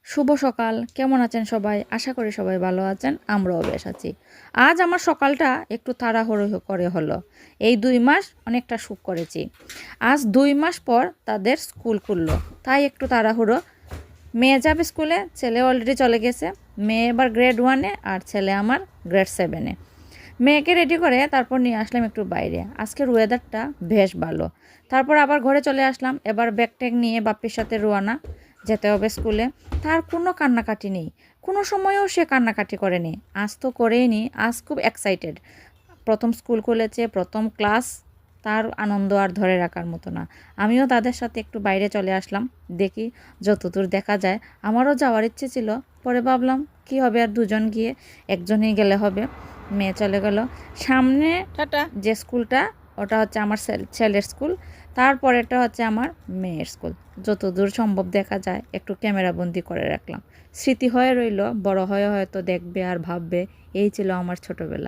শুভ সকাল। কেমন আছেন সবাই? আশা করি সবাই ভালো আছেন। আমরাও বেশ আছি। আজ আমার সকালটা একটু তাড়াহুড়ো করে হলো। এই ২ মাস অনেকটা সুখ করেছি। আজ ২ মাস পর তাদের স্কুল খুললো। তাই একটু তাড়াহুড়ো। মেয়ে যাবে স্কুলে, ছেলে অলরেডি চলে গেছে। মেয়ে এবার গ্রেড 1 এ আর ছেলে আমার গ্রেড 7 এ। মেয়েকে রেডি করে তারপর নিয়ে আসলাম একটু বাইরে। আজকের ওয়েদারটা বেশ ভালো। তারপর আবার ঘরে চলে আসলাম। এবার ব্যাগ ট্যাগ নিয়ে বাপ্পির সাথে রওনা, যেতে হবে স্কুলে। তার কোনো কান্নাকাটি নেই, কোনো সময়ও সে কান্নাকাটি করেনি। আজ তো করেই নি, আজ খুব এক্সাইটেড। প্রথম স্কুল খুলেছে, প্রথম ক্লাস, তার আনন্দ আর ধরে রাখার মতো না। আমিও তাদের সাথে একটু বাইরে চলে আসলাম, দেখি যতদূর দেখা যায়। আমারও যাওয়ার ইচ্ছে ছিল, পরে ভাবলাম কি হবে আর দুজন গিয়ে, একজনই গেলে হবে। মেয়ে চলে গেল। সামনে টাটা। যে স্কুলটা, ওটা হচ্ছে আমার ছেলের স্কুল, তারপরেরটা হচ্ছে আমার মেয়ের স্কুল। যতদূর সম্ভব দেখা যায় একটু ক্যামেরাবন্দি করে রাখলাম। স্মৃতি হয়ে রইল, বড় হয়ে হয়তো দেখবে আর ভাববে এই ছিল আমার ছোটবেলা।